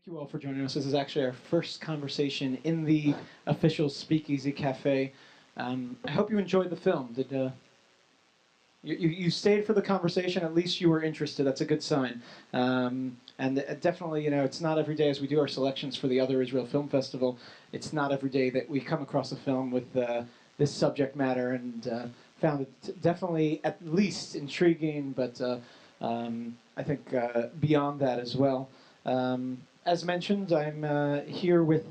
you all for joining us. This is actually our first conversation in the official SpeakEasy Cafe. I hope you enjoyed the film. Did you stayed for the conversation? At least you were interested. That's a good sign. And definitely, it's not every day as we do our selections for the other Israel Film Festival. It's not every day that we come across a film with this subject matter, and found it definitely at least intriguing, but I think beyond that as well. As mentioned, I'm here with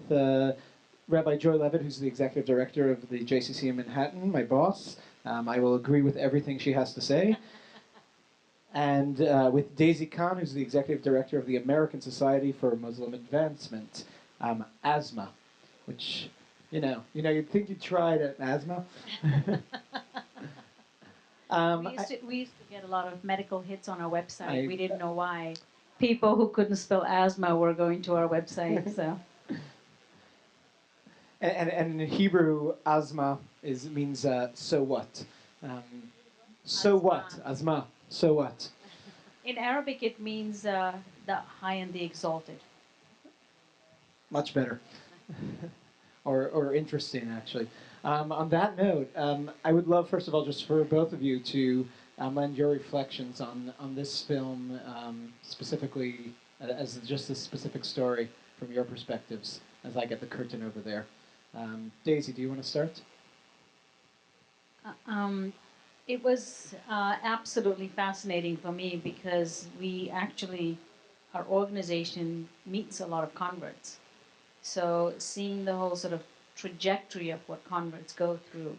Rabbi Joy Levitt, who's the executive director of the JCC in Manhattan, my boss. I will agree with everything she has to say. And with Daisy Khan, who's the executive director of the American Society for Muslim Advancement, ASMA, which, you'd think you'd tried at ASMA. We used to get a lot of medical hits on our website. We didn't know why. People who couldn't spell asthma were going to our website. So. And in Hebrew, asma means so what. So Asma. what? Asma. So what? In Arabic, it means the high and the exalted. Much better. or interesting, actually. On that note, I would love, first of all, just for both of you to lend your reflections on this film, specifically as just this specific story from your perspectives, as I get the curtain over there. Daisy, do you want to start? It was absolutely fascinating for me because our organization meets a lot of converts. So seeing the whole sort of trajectory of what converts go through,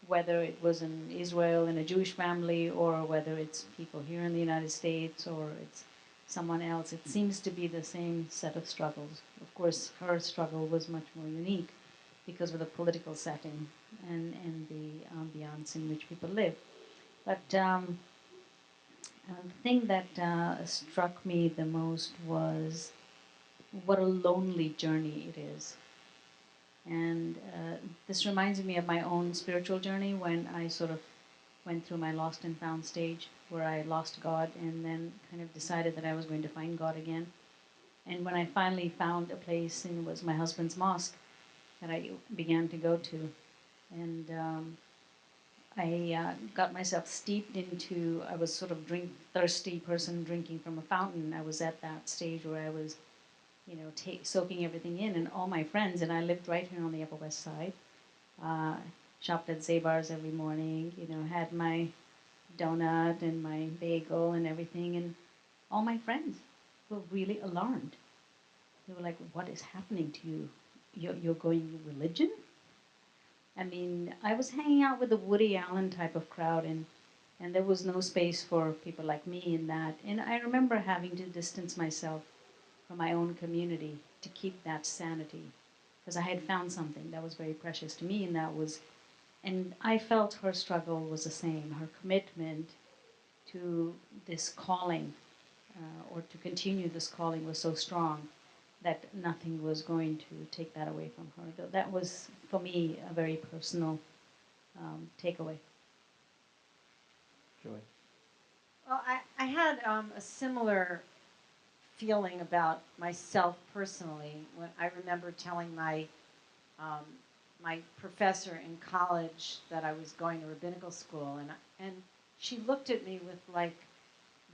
whether it was in Israel in a Jewish family or whether it's people here in the United States or it's someone else, it seems to be the same set of struggles. Of course, her struggle was much more unique because of the political setting and the ambiance in which people live. But the thing that struck me the most was what a lonely journey it is. And this reminds me of my own spiritual journey when I sort of went through my lost and found stage where I lost God and then kind of decided that I was going to find God again. And when I finally found a place, and it was my husband's mosque that I began to go to, and I got myself steeped into, I was sort of thirsty person drinking from a fountain. I was at that stage where I was soaking everything in, and all my friends, and I lived right here on the Upper West Side, shopped at Zabar's every morning, had my donut and my bagel and everything, and all my friends were really alarmed. They were like, what is happening to you? You're going religion? I mean, I was hanging out with the Woody Allen type of crowd, and there was no space for people like me in that. And I remember having to distance myself from my own community to keep that sanity, because I had found something that was very precious to me, and I felt her struggle was the same. Her commitment to this calling, or to continue this calling, was so strong that nothing was going to take that away from her. That was, for me, a very personal takeaway. Joy. Well, I had a similar feeling about myself personally when I remember telling my professor in college that I was going to rabbinical school, and she looked at me with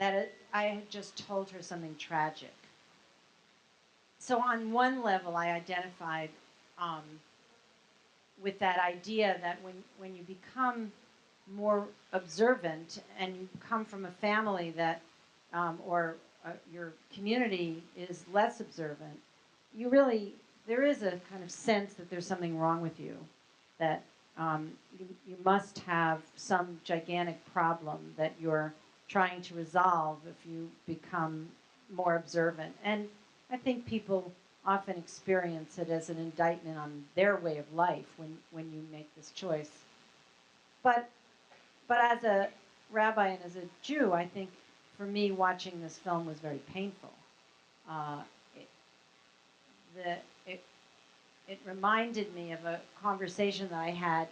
I had just told her something tragic. So on one level, I identified with that idea that when you become more observant and you come from a family that or your community is less observant, there is a kind of sense that there's something wrong with you, that you must have some gigantic problem that you're trying to resolve if you become more observant. And I think people often experience it as an indictment on their way of life when you make this choice. But as a rabbi and as a Jew, I think for me watching this film was very painful. It reminded me of a conversation that I had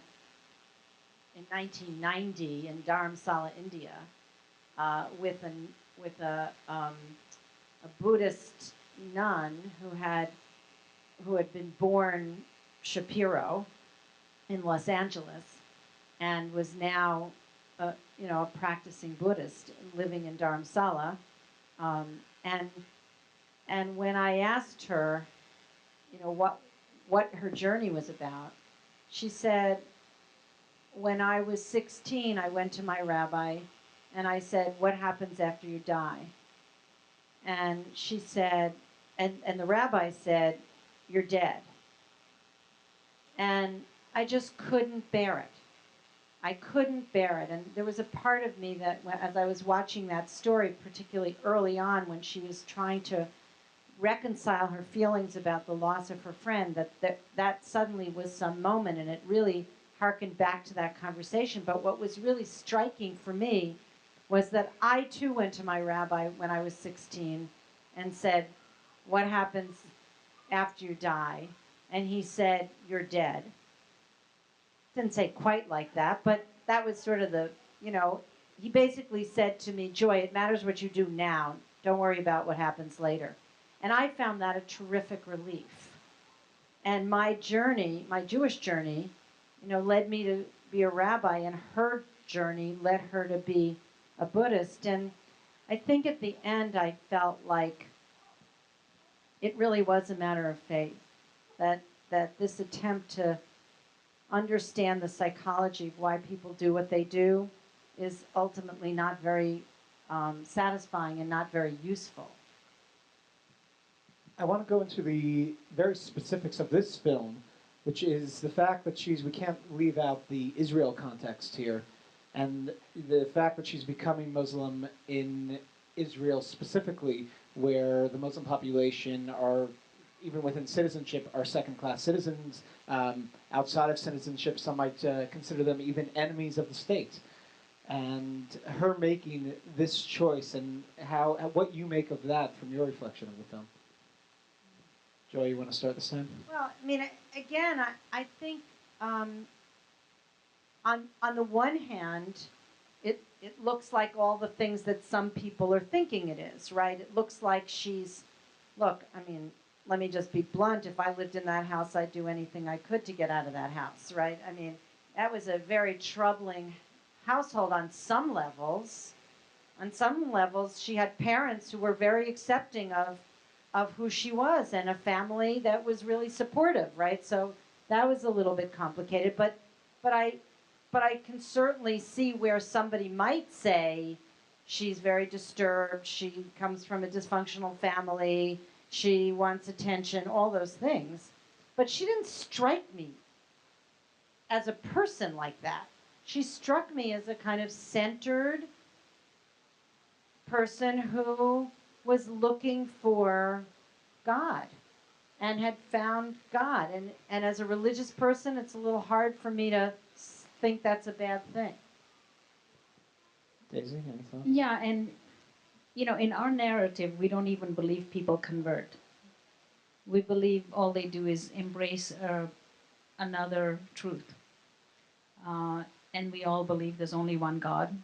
in 1990 in Dharamsala, India, with a Buddhist nun who had been born Shapiro in Los Angeles and was now a practicing Buddhist living in Dharamsala. Um, and and when I asked her, what her journey was about, she said, when I was 16, I went to my rabbi and I said, "What happens after you die?" And she said, and the rabbi said, "You're dead." And I just couldn't bear it. I couldn't bear it. And there was a part of me that, as I was watching that story, particularly early on when she was trying to reconcile her feelings about the loss of her friend, that suddenly was some moment, and it really harkened back to that conversation. But what was really striking for me was that I too went to my rabbi when I was 16 and said, "What happens after you die?" And he said, "You're dead." Didn't say quite like that, but that was sort of he basically said to me, "Joy, it matters what you do now. Don't worry about what happens later." And I found that a terrific relief. And my journey, my Jewish journey, led me to be a rabbi, and her journey led her to be a Buddhist. And I think at the end I felt like it really was a matter of faith, that this attempt to understand the psychology of why people do what they do is ultimately not very satisfying and not very useful. I want to go into the very specifics of this film, which is the fact that we can't leave out the Israel context here, and the fact that she's becoming Muslim in Israel specifically, where the Muslim population are, even within citizenship, are second-class citizens. Outside of citizenship, some might consider them even enemies of the state. And her making this choice, and what you make of that from your reflection of the film. Joy, you want to start this time? Well, I mean, again, I think on the one hand, it looks like all the things that some people are thinking it is, right? It looks like look, I mean, let me just be blunt. If I lived in that house, I'd do anything I could to get out of that house, right? I mean, that was a very troubling household on some levels. On some levels, she had parents who were very accepting of who she was, and a family that was really supportive, right? So that was a little bit complicated, but I can certainly see where somebody might say she's very disturbed, she comes from a dysfunctional family, she wants attention, all those things. But she didn't strike me as a person like that. She struck me as a kind of centered person who was looking for God and had found God. And as a religious person, it's a little hard for me to think that's a bad thing. Daisy, any thoughts? Yeah, and in our narrative, we don't even believe people convert. We believe all they do is embrace another truth. And we all believe there's only one God.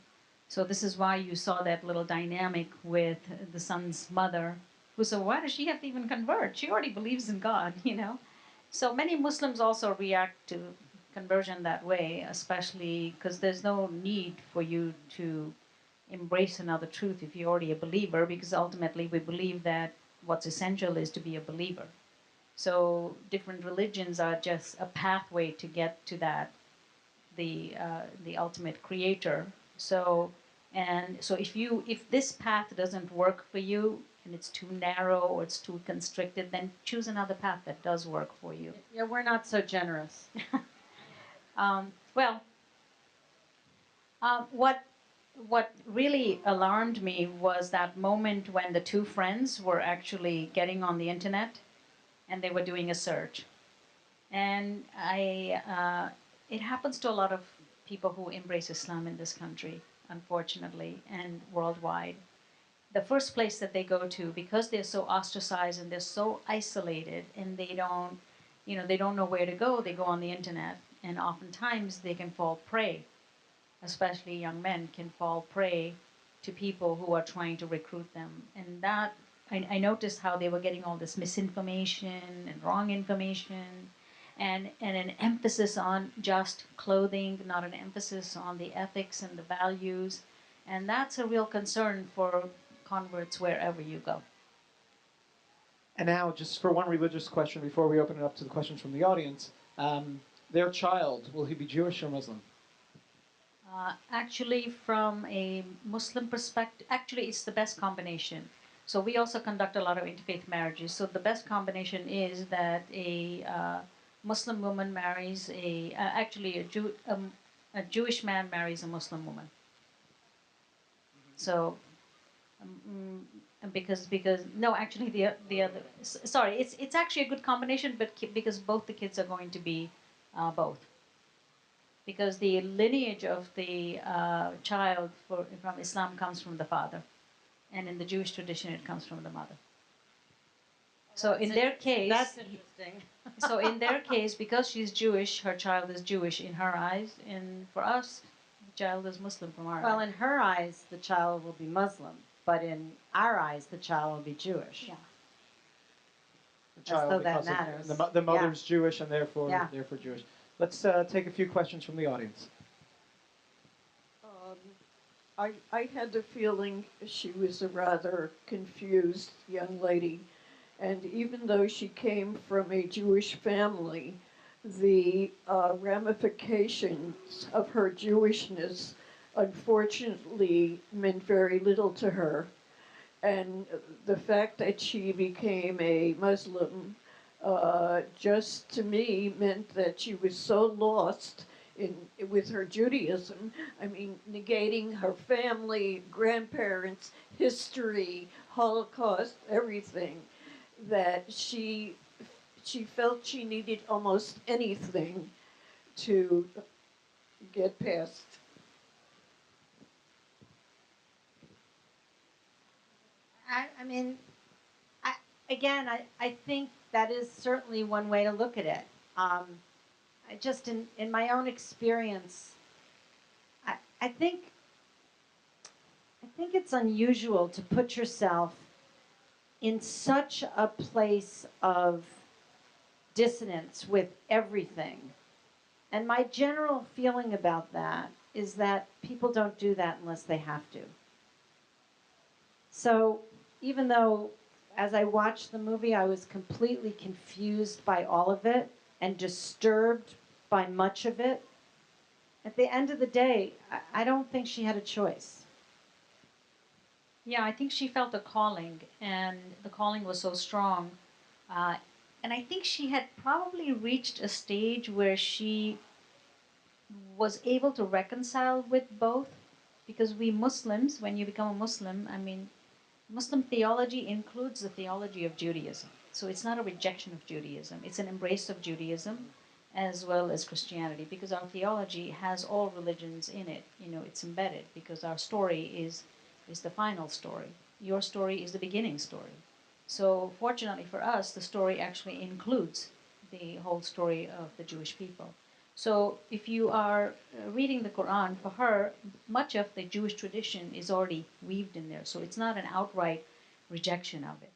So this is why you saw that little dynamic with the son's mother, who said, why does she have to even convert? She already believes in God, So many Muslims also react to conversion that way, especially because there's no need for you to embrace another truth if you're already a believer, because ultimately we believe that what's essential is to be a believer. So different religions are just a pathway to get to that, the ultimate creator. So if this path doesn't work for you and it's too narrow or it's too constricted, then choose another path that does work for you. Yeah, we're not so generous. Well, what really alarmed me was that moment when the two friends were actually getting on the internet and they were doing a search. And it happens to a lot of people who embrace Islam in this country, unfortunately, and worldwide. The first place that they go to, because they're so ostracized and they're so isolated, and they don't know where to go, they go on the internet, and oftentimes they can fall prey, especially young men can fall prey to people who are trying to recruit them. And that I noticed how they were getting all this misinformation and wrong information, and an emphasis on just clothing, not an emphasis on the ethics and the values. And that's a real concern for converts wherever you go. And now, just for one religious question before we open it up to the questions from the audience, their child, will he be Jewish or Muslim? Actually, from a Muslim perspective, actually, it's the best combination. So we also conduct a lot of interfaith marriages. So the best combination is that a Muslim woman marries a Jewish man marries a Muslim woman. So, because no, actually the other sorry, it's actually a good combination, but because both the kids are going to be both. Because the lineage of the child from Islam comes from the father, and in the Jewish tradition it comes from the mother. So in their case, that's interesting. so in their case, because she's Jewish, her child is Jewish in her eyes, and for us, the child is Muslim from our Well, eyes. in her eyes, the child will be Muslim, but in our eyes, the child will be Jewish. Yeah. The As child, though that because of- matters. the mother's Jewish and therefore Yeah. Jewish. Let's take a few questions from the audience. I had the feeling she was a rather confused young lady. And even though she came from a Jewish family, the ramifications of her Jewishness unfortunately meant very little to her. And the fact that she became a Muslim just to me meant that she was so lost with her Judaism. I mean, negating her family, grandparents, history, Holocaust, everything, that she felt she needed almost anything to get past. I mean, I think that is certainly one way to look at it. I just, in my own experience, I think it's unusual to put yourself in such a place of dissonance with everything. And my general feeling about that is that people don't do that unless they have to. So even though, as I watched the movie, I was completely confused by all of it and disturbed by much of it, at the end of the day, I don't think she had a choice. Yeah, I think she felt a calling, and the calling was so strong. And I think she had probably reached a stage where she was able to reconcile with both. Because we Muslims, when you become a Muslim, I mean, Muslim theology includes the theology of Judaism. So it's not a rejection of Judaism, it's an embrace of Judaism as well as Christianity, because our theology has all religions in it. You know, it's embedded because our story is the final story. Your story is the beginning story. So fortunately for us, the story actually includes the whole story of the Jewish people. So if you are reading the Quran, for her, much of the Jewish tradition is already weaved in there. So it's not an outright rejection of it.